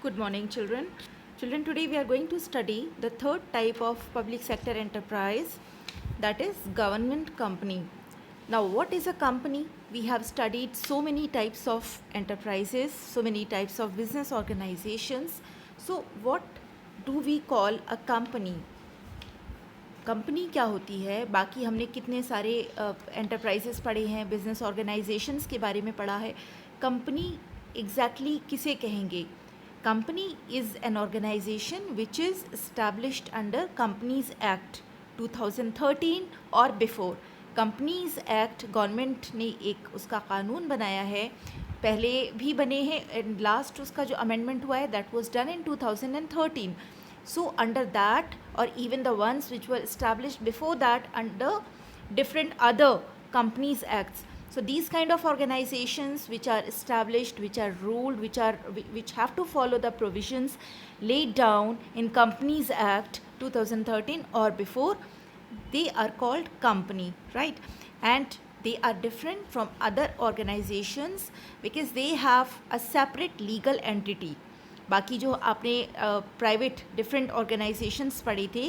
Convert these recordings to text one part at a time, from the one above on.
Good morning, children. Children, today we are going to study the third type of public sector enterprise, that is government company. Now, what is a company? We have studied so many types of enterprises, so many types of business organizations. So, what do we call a company? Company क्या होती है? बाकी हमने कितने सारे enterprises पढ़े हैं, business organisations के बारे में पढ़ा है. कंपनी एग्जैक्टली किसे कहेंगे? Company is an organisation which is established under companies act 2013 और बिफोर. कंपनीज एक्ट गवर्नमेंट ने एक उसका कानून बनाया है, पहले भी बने हैं एंड लास्ट उसका जो अमेंडमेंट हुआ है that was done in 2013. So under that, or even the ones which were established before that under different other companies acts. So these kind of organizations which are established, which are ruled, which have to follow the provisions laid down in Companies Act 2013 or before, they are called company, right? And they are different from other organizations because they have a separate legal entity. बाकी जो आपने private different organisations पढ़े थे,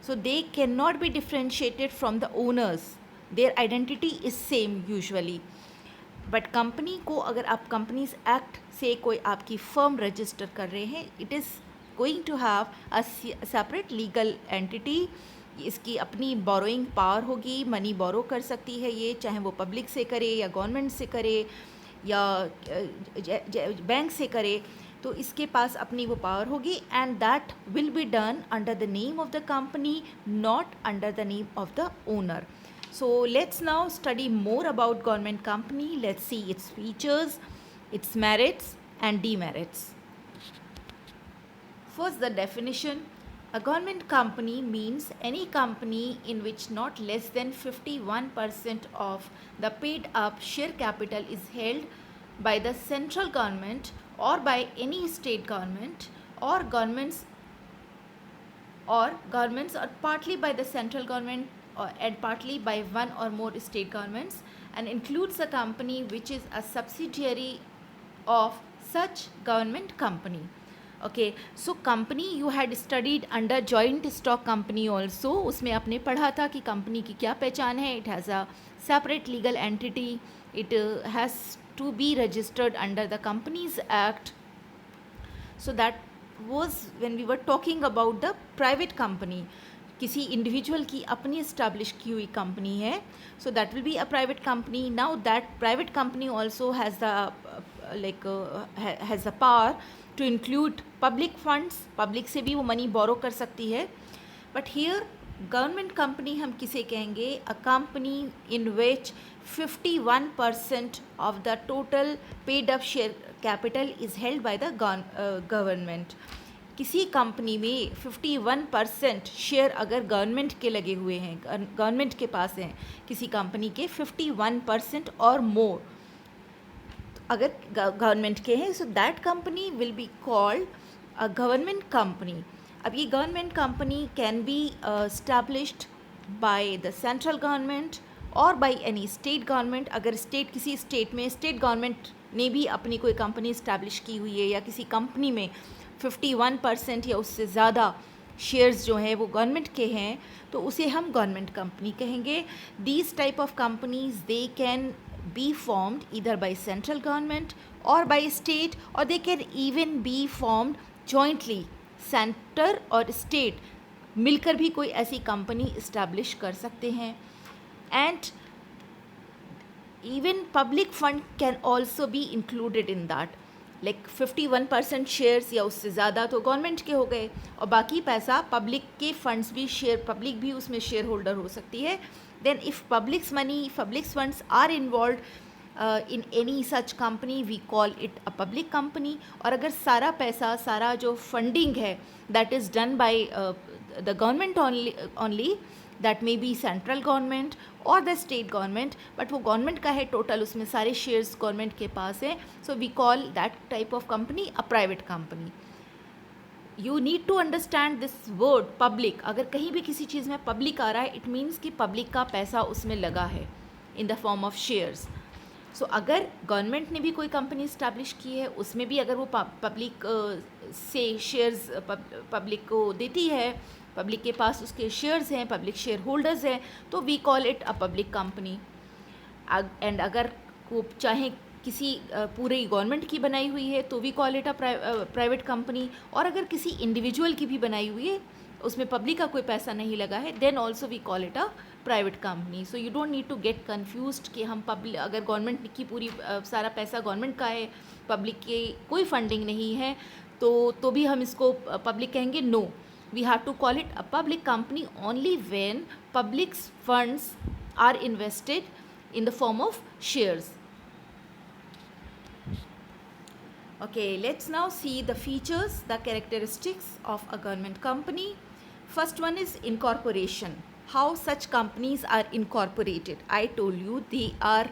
so they can not be differentiated from the owners. Their identity is same usually. But company को अगर आप companies act से कोई आपकी फर्म रजिस्टर कर रहे हैं, it is going to have a separate legal entity. इसकी अपनी बोरोइंग पावर होगी, मनी बोरो कर सकती है ये, चाहे वो पब्लिक से करे या गवर्नमेंट से करे या बैंक से करे, तो इसके पास अपनी वो पावर होगी. And that will be done under the name of the company, not under the name of the owner. So let's now study more about government company. Let's see its features, it's merits and demerits. First, the definition. A government company means any company in which not less than 51% of the paid up share capital is held by the central government or by any state government or governments or partly by the central government and partly by one or more state governments, and includes a company which is a subsidiary of such government company. Okay, so company you had studied under joint stock company also. उसमें आपने पढ़ा था कि company की क्या पहचान है. It has a separate legal entity. It has to be registered under the Companies Act. So that was when we were talking about the private company. किसी इंडिविजुअल की अपनी इस्टेब्लिश की हुई कंपनी है, so that will be a private company. Now that private company also has the power to include public funds. Public से भी वो money borrow कर सकती है. बट हियर गवर्नमेंट कंपनी हम किसे कहेंगे? A company in which 51% of the total paid up share capital is held by the government. किसी कंपनी में 51% शेयर अगर गवर्नमेंट के लगे हुए हैं, गवर्नमेंट के पास हैं किसी कंपनी के 51% और मोर, अगर गवर्नमेंट के हैं, so that company will be called a government company. अब ये government company can be established by the central government और बाय एनी स्टेट गवर्नमेंट. अगर किसी स्टेट में स्टेट गवर्नमेंट ने भी अपनी कोई कंपनी इस्टेब्लिश की हुई है या किसी कंपनी में 51% या उससे ज़्यादा शेयर्स जो हैं वो गवर्नमेंट के हैं, तो उसे हम गवर्नमेंट कंपनी कहेंगे. These type of companies they can be formed either by central government और बाय स्टेट, और दे can even be formed jointly. Centre और स्टेट मिलकर भी कोई ऐसी कंपनी इस्टेब्लिश कर सकते हैं. And even public fund can also be included in that. Like 51% shares या उससे ज़्यादा तो गवर्नमेंट के हो गए, और बाकी पैसा पब्लिक के फंड्स भी, शेयर पब्लिक भी उसमें शेयर होल्डर हो सकती है. Then if publics money, publics funds are involve in any such company, we call it a public company. और अगर सारा पैसा, सारा जो फंडिंग है that is done by the government only, that may be central government और the state government, but वो government का है टोटल, उसमें सारे शेयर्स गवर्नमेंट के पास है, so we call that type of company a private company. You need to understand this word public. अगर कहीं भी किसी चीज़ में पब्लिक आ रहा है, इट मीन्स कि पब्लिक का पैसा उसमें लगा है in the form of shares. So अगर गवर्नमेंट ने भी कोई कंपनी इस्टेब्लिश की है, उसमें भी अगर वो पब्लिक से शेयर्स पब्लिक को देती है, पब्लिक के पास उसके शेयर्स हैं, पब्लिक शेयर होल्डर्स हैं, तो we call it a public company. And अगर वो चाहे किसी पूरे गवर्नमेंट की बनाई हुई है तो we call it a private company, और अगर किसी इंडिविजुअल की भी बनाई हुई है, उसमें पब्लिक का कोई पैसा नहीं लगा है, then also we call it a private company. So you don't need to get confused कि हम पब्लिक, अगर गवर्नमेंट की पूरी सारा पैसा गवर्नमेंट का है, पब्लिक की कोई फंडिंग नहीं है, तो भी हम इसको पब्लिक कहेंगे? No, we have to call it a public company only when public funds are invested in the form of shares. Okay, let's now see the features, the characteristics of a government company. First one is incorporation. How such companies are incorporated? I told you they are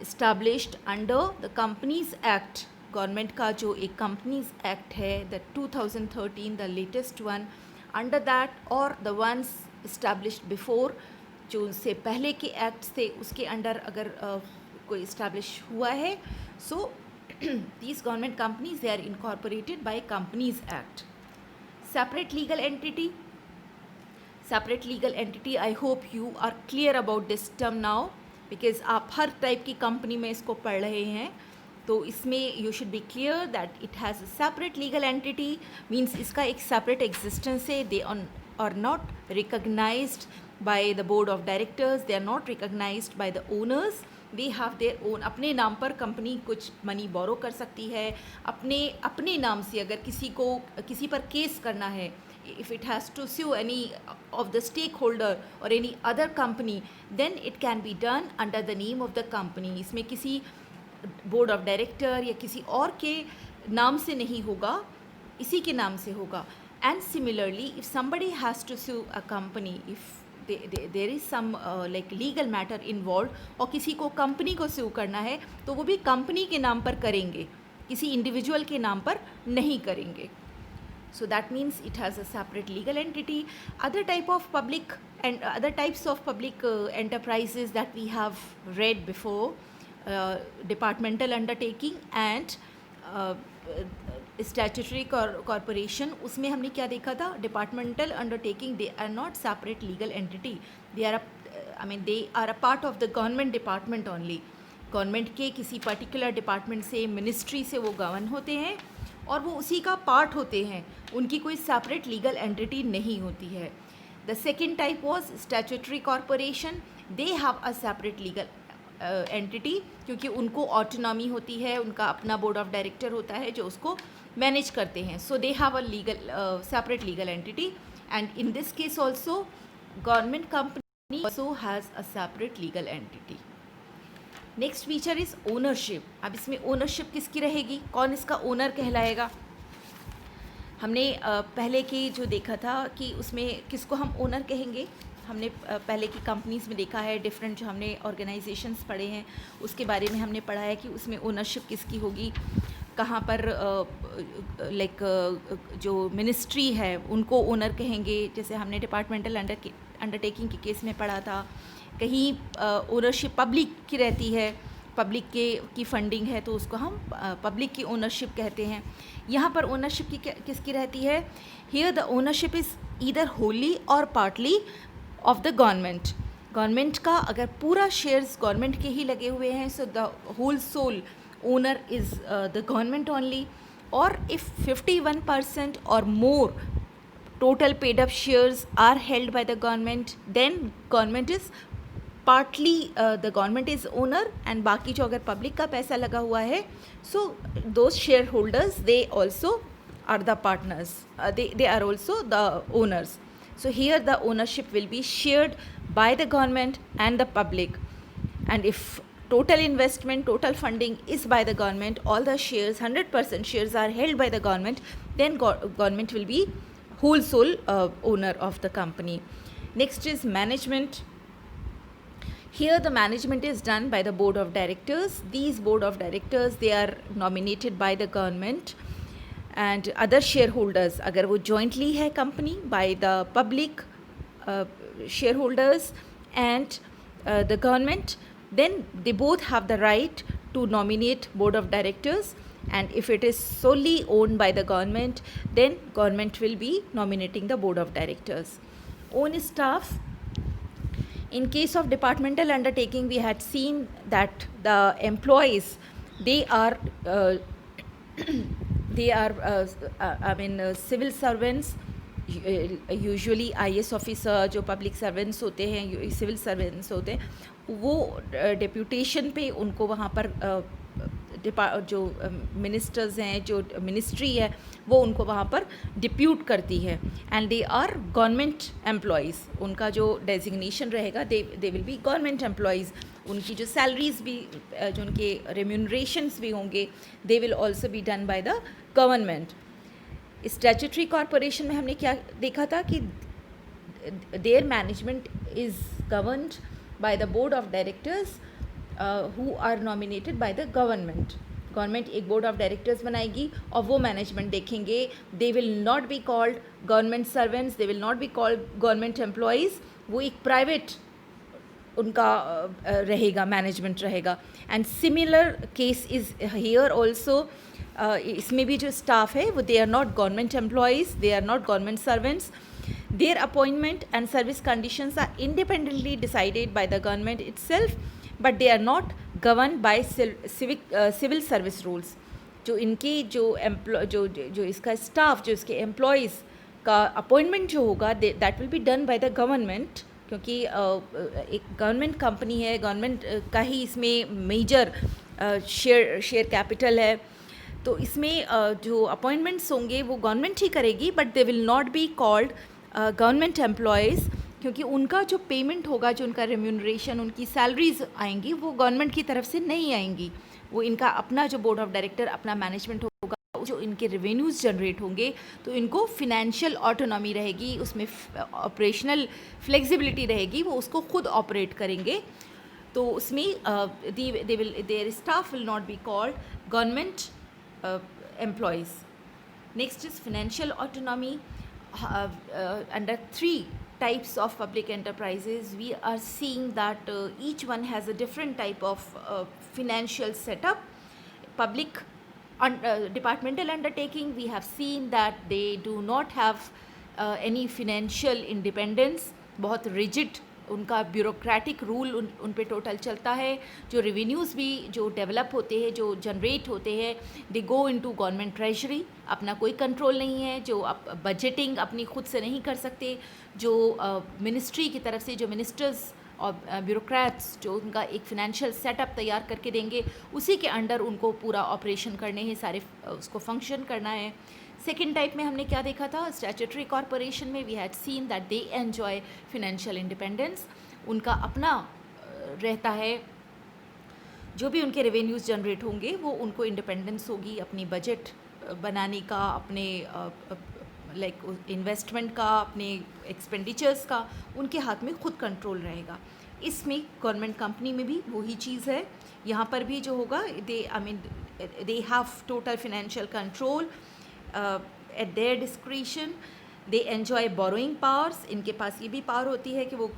established under the Companies Act. Government का जो एक Companies Act है, the 2013, the latest one, under that or the ones established before, जो उससे पहले के act थे उसके अंडर अगर कोई इस्टेब्लिश हुआ है, so these government companies they are incorporated by companies act. Separate legal entity. Separate legal entity, I hope you are clear about this term now, because आप हर टाइप की कंपनी में इसको पढ़ रहे हैं, तो इसमें you should be clear that it has a separate legal entity, means इसका एक सेपरेट एग्जिस्टेंस है. They are not recognized by the board of directors, they are not recognized by the owners, they have their own. अपने नाम पर company कुछ money borrow कर सकती है, अपने नाम से अगर किसी पर केस करना है, if it has to sue any of the stakeholder or any other company, then it can be done under the name of the company. इसमें किसी बोर्ड ऑफ डायरेक्टर या किसी और के नाम से नहीं होगा, इसी के नाम से होगा. And similarly, if somebody has to sue a company, if there is some like legal matter involved, और किसी को कंपनी को sue करना है, तो वो भी कंपनी के नाम पर करेंगे, किसी इंडिविजुअल के नाम पर नहीं करेंगे. So that means it has a separate legal entity. Other types of public enterprises that we have read before, departmental undertaking and statutory corporation. उसमें हमने क्या देखा था? Departmental undertaking, they are not separate legal entity, they are a part of the government department only. Government के किसी particular department से, ministry से वो गवर्न होते हैं और वो उसी का पार्ट होते हैं, उनकी कोई सेपरेट लीगल एंटिटी नहीं होती है. The second type was statutory corporation. They have a separate legal entity, क्योंकि उनको ऑटोनॉमी होती है, उनका अपना बोर्ड ऑफ डायरेक्टर होता है जो उसको मैनेज करते हैं. So they have a legal separate legal entity. And in this case also government company also has a separate legal entity. Next feature is ownership. अब इसमें ओनरशिप किसकी रहेगी? कौन इसका ओनर कहलाएगा? हमने पहले की जो देखा था कि उसमें किसको हम ओनर कहेंगे, हमने पहले की कंपनीज़ में देखा है, डिफरेंट जो हमने ऑर्गेनाइजेशंस पढ़े हैं उसके बारे में हमने पढ़ा है कि उसमें ओनरशिप किसकी होगी, कहाँ पर लाइक जो मिनिस्ट्री है उनको ओनर कहेंगे, जैसे हमने डिपार्टमेंटल अंडरटेकिंग के केस में पढ़ा था. कहीं ओनरशिप पब्लिक की रहती है, पब्लिक की फंडिंग है तो उसको हम पब्लिक की ओनरशिप कहते हैं. यहाँ पर ओनरशिप की किसकी रहती है? Here the ownership is either wholly और partly of the government. Government का अगर पूरा शेयर्स गवर्नमेंट के ही लगे हुए हैं, so the whole sole owner is the government only, or if 51% or more total paid up shares are held by the government, then government is partly the government is owner, and बाकी जो अगर public का पैसा लगा हुआ है, so those shareholders they also are the partners, they are also the owners. So here the ownership will be shared by the government and the public, and if total investment, total funding is by the government, all the shares, 100% shares are held by the government, then government will be whole sole owner of the company. Next is management. Here the management is done by the board of directors. These board of directors, they are nominated by the government and other shareholders. अगर वो jointly है company, by the public shareholders and the government, then they both have the right to nominate board of directors, and if it is solely owned by the government, then government will be nominating the board of directors. Own staff. In case of departmental undertaking, we had seen that the employees, they are civil servants, usually IAS officer, जो public servants होते हैं, civil servants होते हैं, वो deputation पे उनको वहाँ पर जो मिनिस्टर्स हैं, जो मिनिस्ट्री है, वो उनको वहाँ पर डिप्यूट करती है, and they are government employees. उनका जो डेजिग्नेशन रहेगा, they will be government employees. उनकी जो सैलरीज भी, जो उनके रेम्यूनरेशंस भी होंगे, they will also be done by the government. Statutory corporation में हमने क्या देखा था कि their management is governed by the board of directors who are nominated by the government. Government एक बोर्ड ऑफ डायरेक्टर्स बनाएगी और वो मैनेजमेंट देखेंगे. They will not be called government servants, they will not be called government employees. वो एक private उनका रहेगा, management रहेगा. And similar case is here also. इसमें भी जो स्टाफ है वो they are not government employees, they are not government servants. Their appointment and service conditions are independently decided by the government itself, but they are not governed by civil service rules. जो इनके जो इसका staff, जो इसके employees का appointment जो होगा, that will B done by the government, क्योंकि एक गवर्नमेंट कंपनी है, गवर्नमेंट का ही इसमें मेजर शेयर कैपिटल है. तो इसमें जो अपॉइंटमेंट्स होंगे वो गवर्नमेंट ही करेगी, but they will not be called government employees, क्योंकि उनका जो पेमेंट होगा, जो उनका रेम्यूनरेशन, उनकी सैलरीज आएंगी, वो गवर्नमेंट की तरफ से नहीं आएंगी. वो इनका अपना जो बोर्ड ऑफ डायरेक्टर, अपना मैनेजमेंट होगा, जो इनके रेवेन्यूज़ जनरेट होंगे, तो इनको फिनेंशियल ऑटोनॉमी रहेगी, उसमें ऑपरेशनल फ्लेक्सिबिलिटी रहेगी, वो उसको खुद ऑपरेट करेंगे. तो उसमें their staff will not be called government employees. Next is financial autonomy. Under 3 types of public enterprises, we are seeing that each one has a different type of financial setup. Public departmental undertaking, we have seen that they do not have any financial independence. बहुत rigid उनका bureaucratic rule उन पे total चलता है. जो revenues भी जो develop होते हैं, जो जनरेट होते हैं, दे गो इनटू गवर्नमेंट ट्रेजरी. अपना कोई कंट्रोल नहीं है, जो आप बजटिंग अपनी खुद से नहीं कर सकते. जो मिनिस्ट्री की तरफ से जो मिनिस्टर्स और ब्यूरोक्रेट्स जो उनका एक फिनेंशियल सेटअप तैयार करके देंगे, उसी के अंडर उनको पूरा ऑपरेशन करने हैं, सारे उसको फंक्शन करना है. सेकेंड टाइप में हमने क्या देखा था, स्टैट्यूटरी कॉरपोरेशन में we had seen that they enjoy financial independence. उनका अपना रहता है, जो भी उनके रेवेन्यूज़ जनरेट होंगे वो उनको इंडिपेंडेंस होगी अपनी बजट बनाने का, अपने लाइक इन्वेस्टमेंट का, अपने एक्सपेंडिचर्स का, उनके हाथ में खुद कंट्रोल रहेगा. इसमें गवर्नमेंट कंपनी में भी वही चीज़ है. यहाँ पर भी जो होगा, they have total financial control at their discretion. They enjoy borrowing powers. इनके पास ये भी पावर होती है कि वो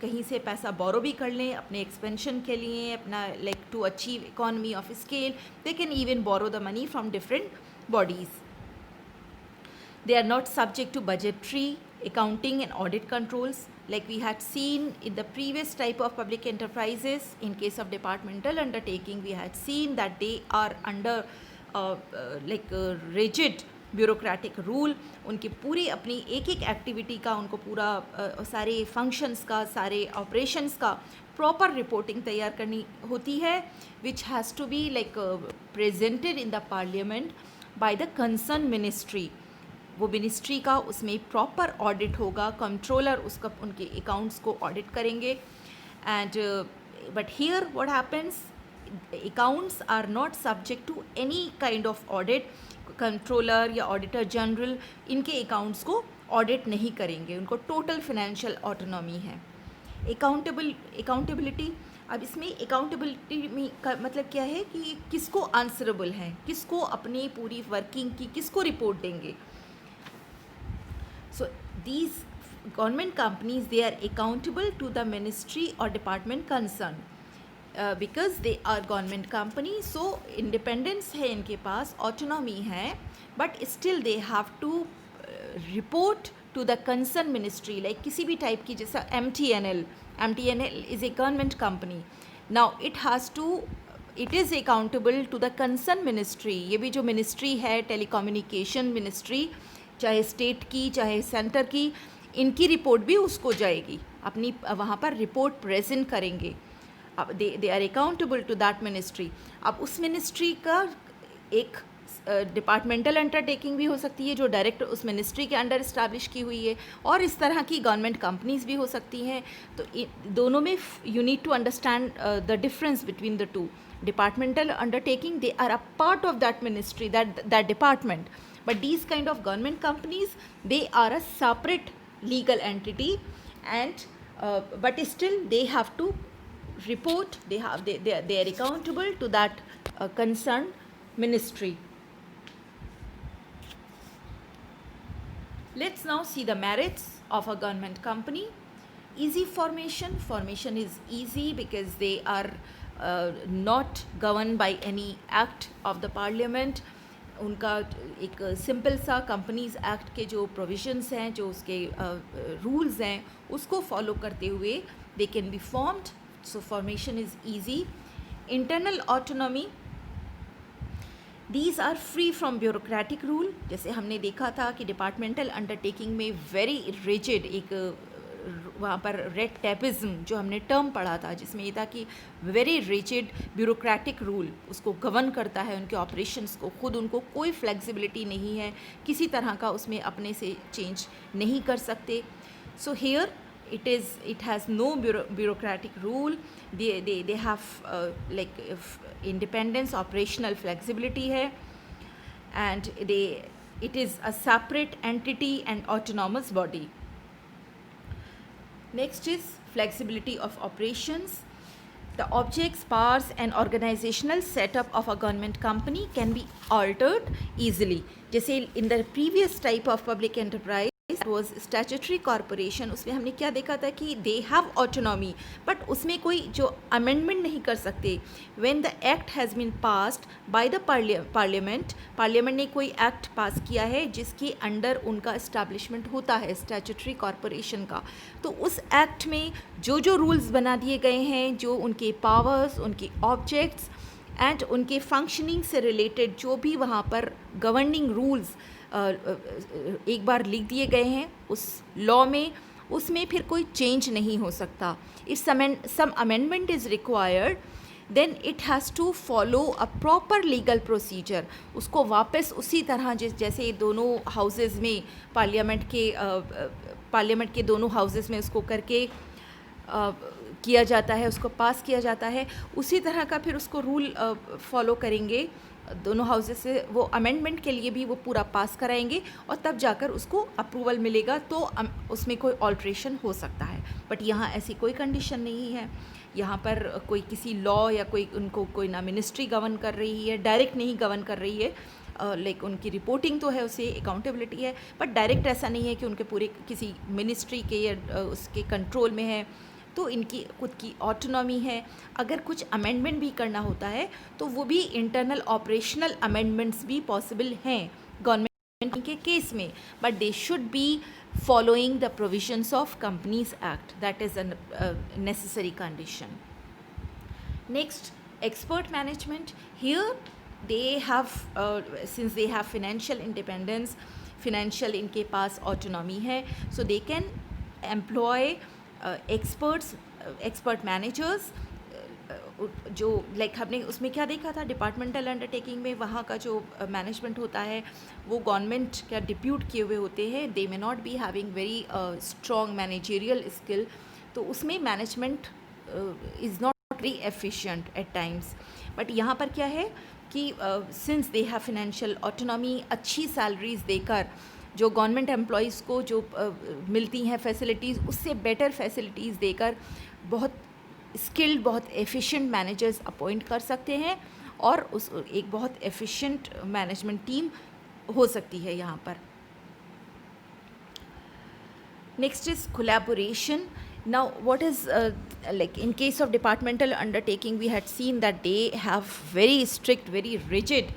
कहीं से पैसा बोरो भी कर लें अपने एक्सपेंशन के लिए, अपना like to achieve economy of scale. They can even borrow the money from different bodies. They are not subject to budgetary, accounting and audit controls. Like we had seen in the previous type of public enterprises, in case of departmental undertaking, we had seen that they are under rigid bureaucratic rule. उनकी पूरी अपनी एक एक activity का, उनको पूरा सारे functions का, सारे ऑपरेशंस का प्रॉपर रिपोर्टिंग तैयार करनी होती है, which has to be like presented in the parliament by the concern ministry. वो मिनिस्ट्री का उसमें प्रॉपर ऑडिट होगा, कंट्रोलर उसका उनके अकाउंट्स को ऑडिट करेंगे. And but here what happens, accounts are not subject to any kind of audit. Controller या auditor general इनके अकाउंट्स को ऑडिट नहीं करेंगे, उनको टोटल फिनेंशियल ऑटोनॉमी है. अकाउंटेबिलिटी. अब इसमें अकाउंटेबिलिटी में का मतलब क्या है कि किसको आंसरेबल हैं, किसको अपनी पूरी वर्किंग की किसको रिपोर्ट देंगे. So these government companies, they are accountable to the ministry और department concern. Because they are government company, so independence है इनके पास, ऑटोनॉमी है, but still they have to report to the concern ministry, like किसी भी type की, जैसा MTNL is a government company. Now it is accountable to the concern ministry. ये भी जो मिनिस्ट्री है, टेलीकम्युनिकेशन मिनिस्ट्री, चाहे स्टेट की चाहे सेंटर की, इनकी रिपोर्ट भी उसको जाएगी, अपनी वहाँ पर रिपोर्ट प्रेजेंट करेंगे. अब they are accountable to that ministry. अब उस मिनिस्ट्री का एक डिपार्टमेंटल अंडरटेकिंग भी हो सकती है जो डायरेक्ट उस मिनिस्ट्री के अंडर इस्टेब्लिश की हुई है, और इस तरह की गवर्नमेंट कंपनीज भी हो सकती हैं. तो दोनों में you need to understand the difference between the two. Departmental undertaking, they are a part of that ministry, that department, but these kind of government companies, they are a separate legal entity, and but still they have to report, they are accountable to that concerned ministry. Let's now see the merits of a government company. Easy formation is easy because they are not governed by any act of the parliament. उनका एक simple सा companies act के जो provisions हैं, जो उसके rules हैं, उसको फॉलो करते हुए they can be formed. So formation is easy. Internal autonomy, these are free from bureaucratic rule. जैसे हमने देखा था कि डिपार्टमेंटल अंडरटेकिंग में वेरी रिजिड एक वहाँ पर रेड टेपिज्म जो हमने टर्म पढ़ा था, जिसमें ये था कि वेरी रिजिड ब्यूरोक्रेटिक रूल उसको गवर्न करता है, उनके ऑपरेशंस को. खुद उनको कोई फ्लेक्सिबिलिटी नहीं है, किसी तरह का उसमें अपने से चेंज नहीं कर सकते. So here it has no bureaucratic rule. They have like independence, operational flexibility है, and it is a separate entity and autonomous body. Next is flexibility of operations. The objects, powers and organizational setup of a government company can be altered easily. जैसे in the previous type of public enterprise was statutory corporation, उसमें हमने क्या देखा था कि they have autonomy, but उसमें कोई जो amendment नहीं कर सकते. When the act has been passed by the parliament ने कोई act पास किया है जिसके अंडर उनका establishment होता है statutory corporation का, तो उस act में जो जो rules बना दिए गए हैं, जो उनके powers, उनके objects एंड उनके फंक्शनिंग से रिलेटेड जो भी वहाँ पर गवर्निंग रूल्स एक बार लिख दिए गए हैं उस लॉ में, उसमें फिर कोई चेंज नहीं हो सकता. If some amendment is required, then it has to follow a proper legal procedure. उसको वापस उसी तरह जैसे दोनों हाउसेस में पार्लियामेंट के दोनों हाउसेस में उसको करके किया जाता है, उसको पास किया जाता है, उसी तरह का फिर उसको रूल फॉलो करेंगे दोनों हाउसेस से. वो अमेंडमेंट के लिए भी वो पूरा पास कराएंगे और तब जाकर उसको अप्रूवल मिलेगा, तो उसमें कोई ऑल्ट्रेशन हो सकता है. बट यहाँ ऐसी कोई कंडीशन नहीं है. यहाँ पर कोई किसी लॉ या उनको कोई ना मिनिस्ट्री गवर्न कर रही है, डायरेक्ट नहीं गवर्न कर रही है. लाइक उनकी रिपोर्टिंग तो है, उसे अकाउंटेबिलिटी है, बट डायरेक्ट ऐसा नहीं है कि उनके पूरे किसी मिनिस्ट्री के या उसके कंट्रोल में है. तो इनकी खुद की ऑटोनॉमी है. अगर कुछ अमेंडमेंट भी करना होता है तो वो भी इंटरनल ऑपरेशनल अमेंडमेंट्स भी पॉसिबल हैं गवर्नमेंट के केस में, but they should be following the provisions of companies act. That is a necessary condition. Next, expert management. Here they have since they have financial independence, financial इनके पास autonomy है, so they can employ expert managers. जो like हमने उसमें क्या देखा था departmental undertaking में, वहाँ का जो मैनेजमेंट होता है वो गवर्नमेंट क्या डिप्यूट किए हुए होते हैं. They may not be having very strong managerial skill, तो उसमें management is not very efficient at times. But यहाँ पर क्या है कि since they have financial autonomy, अच्छी सैलरीज देकर जो गवर्नमेंट एम्प्लॉयज़ को जो मिलती हैं फैसिलिटीज़, उससे बेटर फैसिलिटीज़ देकर बहुत स्किल्ड, बहुत एफिशिएंट मैनेजर्स अपॉइंट कर सकते हैं और उस एक बहुत एफिशिएंट मैनेजमेंट टीम हो सकती है यहाँ पर. Next is collaboration. Now, what is like in case of departmental undertaking, we had seen that they have very strict, very rigid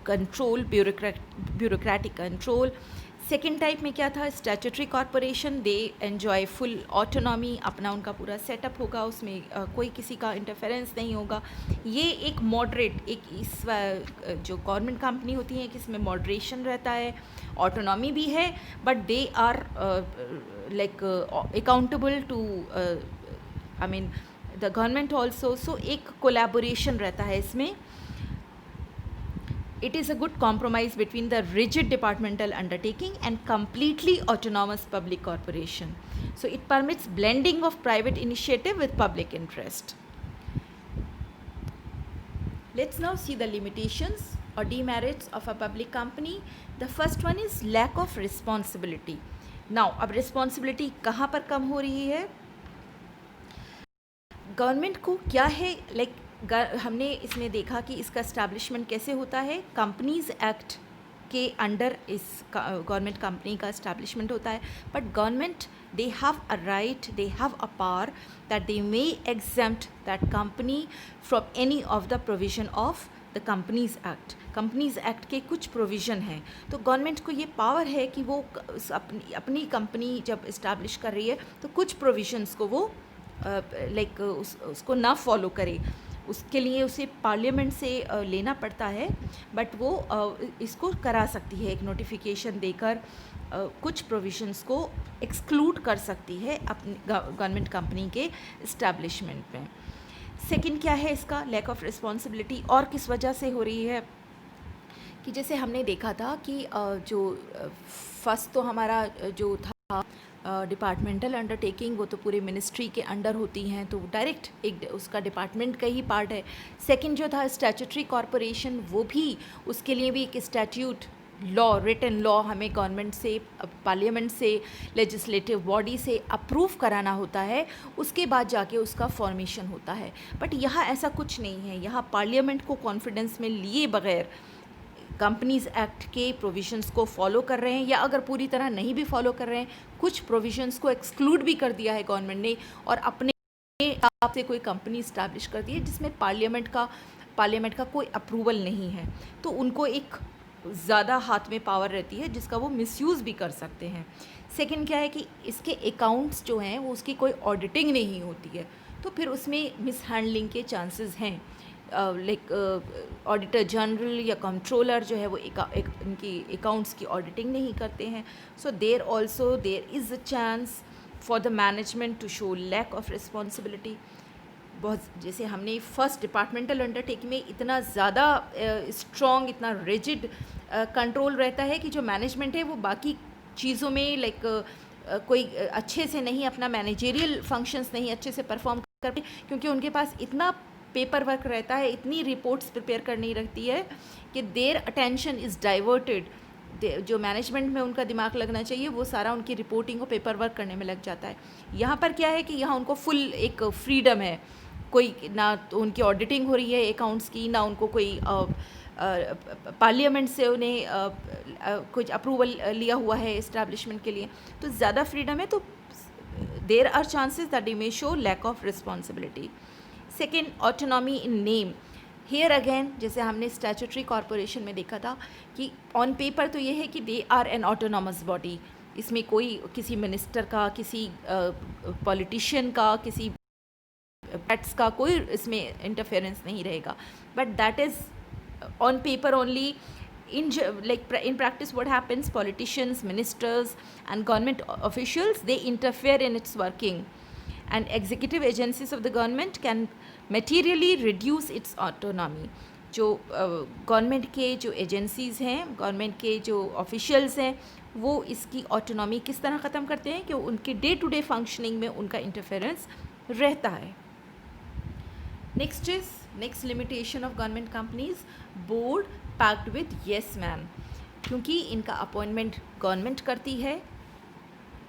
control, bureaucratic control. Second type में क्या था, statutory corporation, they enjoy full autonomy, अपना उनका पूरा setup होगा, उसमें कोई किसी का इंटरफेरेंस नहीं होगा. ये एक मॉडरेट, एक इस जो गवर्नमेंट कंपनी होती है कि इसमें मॉडरेशन रहता है, ऑटोनॉमी भी है, but they are like accountable to I mean the government also. So एक कोलैबोरेशन रहता है इसमें. It is a good compromise between the rigid departmental undertaking and completely autonomous public corporation. So it permits blending of private initiative with public interest. Let's now see the limitations or demerits of a public company. The first one is lack of responsibility. Now, अब responsibility कहाँ पर कम हो रही है? Government को क्या है, like हमने इसमें देखा कि इसका इस्टेब्लिशमेंट कैसे होता है. कंपनीज़ एक्ट के अंडर इस गवर्नमेंट कंपनी का इस्टेब्लिशमेंट होता है. But government, they have a right, they have a power that they may exempt that company from any of the provision of the companies act. Companies act के कुछ provision हैं, तो government को ये power है कि वो अपनी कंपनी जब इस्टेब्लिश कर रही है तो कुछ प्रोविजंस को वो लाइक उसको ना फॉलो करे. उसके लिए उसे पार्लियामेंट से लेना पड़ता है, बट वो इसको करा सकती है, एक नोटिफिकेशन देकर कुछ प्रोविजंस को एक्सक्लूड कर सकती है अपनी गवर्नमेंट कंपनी के इस्टेब्लिशमेंट में. सेकंड क्या है इसका, लैक ऑफ रिस्पॉन्सिबिलिटी. और किस वजह से हो रही है कि जैसे हमने देखा था कि जो फर्स्ट तो हमारा जो था डिपार्टमेंटल अंडरटेकिंग, वो तो पूरे मिनिस्ट्री के अंडर होती हैं, तो डायरेक्ट एक उसका डिपार्टमेंट का ही पार्ट है. सेकंड जो था स्टैट्यूटरी कॉरपोरेशन, वो भी उसके लिए भी एक स्टैट्यूट लॉ, रिटन लॉ हमें गवर्नमेंट से, पार्लियामेंट से, लेजिस्लेटिव बॉडी से अप्रूव कराना होता है, उसके बाद जाके उसका फॉर्मेशन होता है. बट यहाँ ऐसा कुछ नहीं है. यहाँ पार्लियामेंट को कॉन्फिडेंस में लिए बगैर कंपनीज़ एक्ट के प्रोविजंस को फॉलो कर रहे हैं, या अगर पूरी तरह नहीं भी फॉलो कर रहे हैं, कुछ प्रोविजंस को एक्सक्लूड भी कर दिया है गवर्नमेंट ने, और अपने हिसाब से कोई कंपनी इस्टेब्लिश कर दी है जिसमें पार्लियामेंट का कोई अप्रूवल नहीं है, तो उनको एक ज़्यादा हाथ में पावर रहती है जिसका वो मिसयूज़ भी कर सकते हैं. सेकंड क्या है कि इसके अकाउंट्स जो हैं वो उसकी कोई ऑडिटिंग नहीं होती है, तो फिर उसमें मिसहैंडलिंग के चांसेस हैं. लाइक ऑडिटर जनरल या कंट्रोलर जो है वो इनकी अकाउंट्स की ऑडिटिंग नहीं करते हैं. So there is a chance for the management to show lack of responsibility. बहुत जैसे हमने फर्स्ट डिपार्टमेंटल अंडरटेकिंग में इतना ज़्यादा स्ट्रॉन्ग, इतना रिजिड कंट्रोल रहता है कि जो मैनेजमेंट है वो बाकी चीज़ों में लाइक कोई अच्छे से नहीं, अपना मैनेजेरियल फंक्शंस नहीं अच्छे से परफॉर्म करते, क्योंकि उनके पास इतना पेपर वर्क रहता है, इतनी रिपोर्ट्स प्रिपेयर करनी रहती है कि देयर अटेंशन इज़ डाइवर्टेड. जो मैनेजमेंट में उनका दिमाग लगना चाहिए वो सारा उनकी रिपोर्टिंग और पेपर वर्क करने में लग जाता है. यहाँ पर क्या है कि यहाँ उनको फुल एक फ्रीडम है, कोई ना तो उनकी ऑडिटिंग हो रही है अकाउंट्स की, ना उनको कोई पार्लियामेंट से उन्हें कुछ अप्रूवल लिया हुआ है इस्टेब्लिशमेंट के लिए, तो ज़्यादा फ्रीडम है. तो there are chances that they may show lack of responsibility. Second, autonomy in name. Here again जैसे हमने स्टैट्यूटरी कॉरपोरेशन में देखा था कि ऑन पेपर तो ये है कि they are an autonomous body, इसमें कोई किसी मिनिस्टर का, किसी पॉलिटिशियन का, किसी पैट्स का कोई इसमें इंटरफेरेंस नहीं रहेगा. But that is on paper only. In practice what happens, politicians, ministers and government officials, they interfere in its working, and executive agencies of the government can materially reduce its autonomy. जो government के जो agencies हैं, government के जो officials हैं, वो इसकी autonomy किस तरह ख़त्म करते हैं कि उनके डे टू डे फंक्शनिंग में उनका इंटरफेरेंस रहता है. Next limitation of government companies, board packed with yes man. क्योंकि इनका अपॉइंटमेंट गवर्नमेंट करती है,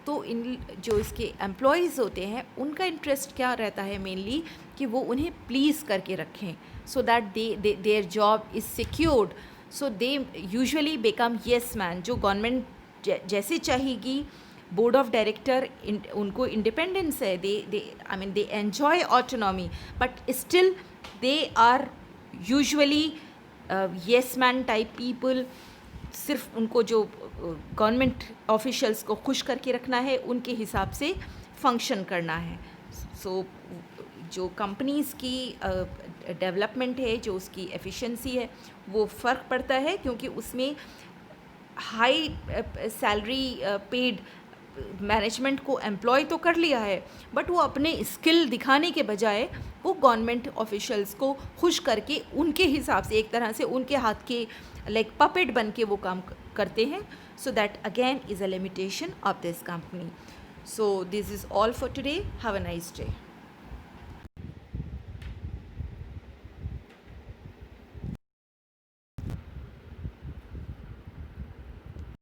तो इन जो इसके एम्प्लॉयज़ होते हैं उनका इंटरेस्ट क्या रहता है मेनली कि वो उन्हें प्लीज़ करके रखें, so that their job is secured. So they usually become yes man. जो गवर्नमेंट जैसे चाहेगी बोर्ड ऑफ डायरेक्टर उनको इंडिपेंडेंस है, they I mean they enjoy autonomy, but still they are usually yes man type people. सिर्फ उनको जो government officials को खुश करके रखना है उनके हिसाब से फंक्शन करना है. सो जो कंपनीज़ की डेवलपमेंट है, जो उसकी एफिशिएंसी है, वो फ़र्क पड़ता है क्योंकि उसमें हाई सैलरी पेड मैनेजमेंट को एम्प्लॉय तो कर लिया है, बट वो अपने स्किल दिखाने के बजाय वो गवर्नमेंट ऑफिशियल्स को खुश करके उनके हिसाब से एक तरह से उनके हाथ के लाइक पपेट बन के वो काम करते हैं. So that again is a limitation of this company. So this is all for today. Have a nice day.